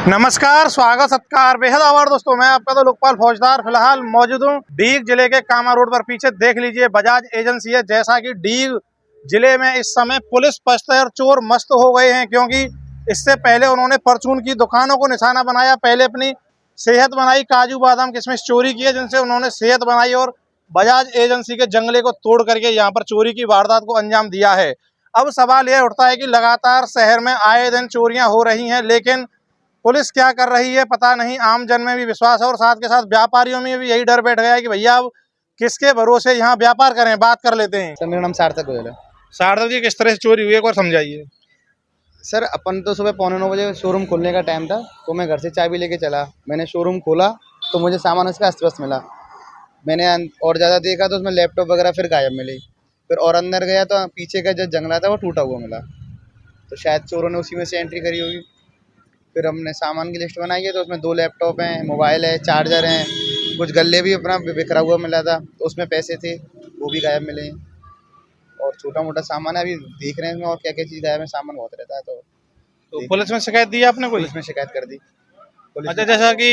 नमस्कार, स्वागत सत्कार बेहद आभार दोस्तों। मैं आपका तो लोकपाल फौजदार फिलहाल मौजूद हूँ डीग जिले के कामा रोड पर। पीछे देख लीजिए बजाज एजेंसी है। जैसा कि डीग जिले में इस समय पुलिस पस्त है और चोर मस्त हो गए हैं, क्योंकि इससे पहले उन्होंने परचून की दुकानों को निशाना बनाया। पहले अपनी सेहत बनाई, काजू बादाम किशमिश चोरी किए, जिनसे उन्होंने सेहत बनाई और बजाज एजेंसी के जंगले को तोड़ करके यहाँ पर चोरी की वारदात को अंजाम दिया है। अब सवाल यह उठता है कि लगातार शहर में आए दिन चोरियां हो रही हैं, लेकिन पुलिस क्या कर रही है पता नहीं। आम जन में भी विश्वास है और साथ के साथ व्यापारियों में भी यही डर बैठ गया है कि भैया अब किसके भरोसे यहाँ व्यापार करें। बात कर लेते हैं। सर मेरा नाम सार्थक गोयल है। सार्थक जी, किस तरह से चोरी हुई है एक बार समझाइए। सर अपन तो सुबह 8:45 शोरूम खोलने का टाइम था, तो मैं घर से चाबी लेके चला। मैंने शोरूम खोला तो मुझे सामान उसका अस्त व्यस्त मिला। मैंने और ज़्यादा देखा तो उसमें लैपटॉप वगैरह फिर गायब मिली। फिर और अंदर गया तो पीछे का जो जंगला था वो टूटा हुआ मिला, तो शायद चोरों ने उसी में से एंट्री करी होगी। फिर हमने सामान की लिस्ट बनाई है, तो उसमें 2 लैपटॉप हैं, मोबाइल है, चार्जर हैं, कुछ गल्ले भी अपना बिखरा हुआ मिला था, तो उसमें पैसे थे वो भी गायब मिले हैं। और छोटा मोटा सामान है, अभी देख रहे हैं और क्या क्या चीज़ गायब है। सामान बहुत रहता है, तो पुलिस में शिकायत दी आपने कोई? पुलिस में शिकायत कर दी। पुलिस अच्छा, जैसा कि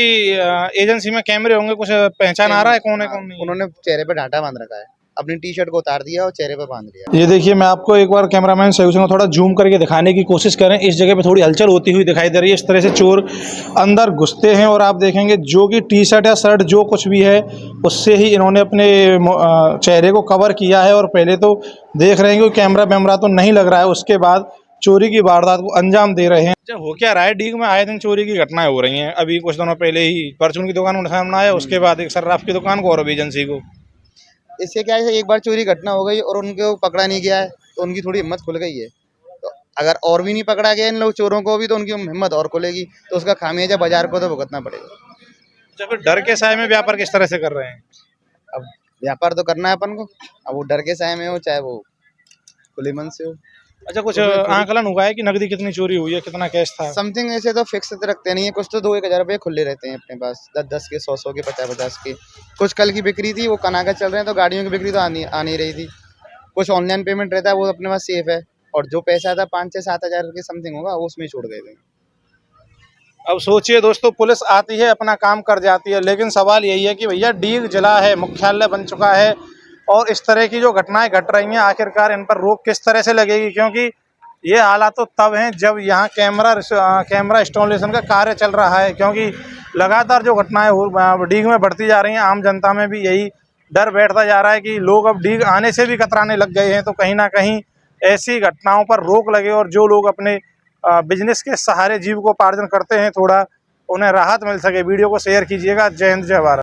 एजेंसी में कैमरे होंगे, कुछ पहचान आ रहा है कौन है कौन नहीं? उन्होंने चेहरे पे ढांटा बांध रखा है, अपनी टी-शर्ट को उतार दिया और चेहरे पे बांध लिया। ये देखिए, मैं आपको एक बार कैमरामैन सहयोग से थोड़ा जूम करके दिखाने की कोशिश करें। इस जगह पे थोड़ी हलचल होती हुई दिखाई दे रही है। इस तरह से चोर अंदर घुसते हैं और आप देखेंगे जो कि टी-शर्ट या शर्ट जो कुछ भी है उससे ही इन्होंने अपने चेहरे को कवर किया है। और पहले तो देख रहे हैं कि कैमरा वैमरा तो नहीं लग रहा है, उसके बाद चोरी की वारदात को अंजाम दे रहे हैं। अच्छा, हो क्या रहा है डीग में? आए दिन चोरी की घटनाएं हो रही हैं। अभी कुछ दिनों पहले ही परचून की दुकान को निशाना बनाया, उसके बाद एक सर्राफ की दुकान को और अब एजेंसी को। इससे क्या है, एक बार चोरी घटना हो गई और उनको पकड़ा नहीं गया है, तो उनकी थोड़ी हिम्मत खुल गई है। तो अगर और भी नहीं पकड़ा गया इन लोग चोरों को भी, तो उनकी हिम्मत और खुलेगी, तो उसका खामियाजा बाजार को तो भुगतना पड़ेगा। अच्छा, फिर डर के साए में व्यापार किस तरह से कर रहे हैं? अब व्यापार तो करना है अपन को, अब वो डर के साए में हो चाहे वो खुले मन से हो। अच्छा, कुछ आंकलन हुआ है कि नकदी कितनी चोरी हुई है, कितना कैश था? समथिंग ऐसे तो फिक्स रखते नहीं है, कुछ तो 2-1 हज़ार रुपये खुले रहते हैं अपने पास, 10-10 के, 100-100 के, 50-50 के। कुछ कल की बिक्री थी वो कनाका चल रहे हैं, तो गाड़ियों की बिक्री तो आ नहीं रही थी। कुछ ऑनलाइन पेमेंट रहता है वो अपने पास सेफ है, और जो पैसा था 5 से 7 हज़ार के समथिंग होगा वो उसमें छोड़ गए थे। अब सोचिए दोस्तों, पुलिस आती है, अपना काम कर जाती है, लेकिन सवाल यही है कि भैया डीग जिला है, मुख्यालय बन चुका है और इस तरह की जो घटनाएं घट रही हैं, आखिरकार इन पर रोक किस तरह से लगेगी? क्योंकि ये हालात तो तब हैं जब यहाँ कैमरा इंस्टॉलेशन का कार्य चल रहा है। क्योंकि लगातार जो घटनाएं डीग में बढ़ती जा रही हैं, आम जनता में भी यही डर बैठता जा रहा है कि लोग अब डीग आने से भी कतराने लग गए हैं। तो कहीं ना कहीं ऐसी घटनाओं पर रोक लगे और जो लोग अपने बिजनेस के सहारे जीविकोपार्जन करते हैं, थोड़ा उन्हें राहत मिल सके। वीडियो को शेयर कीजिएगा। जय हिंद, जय भारत।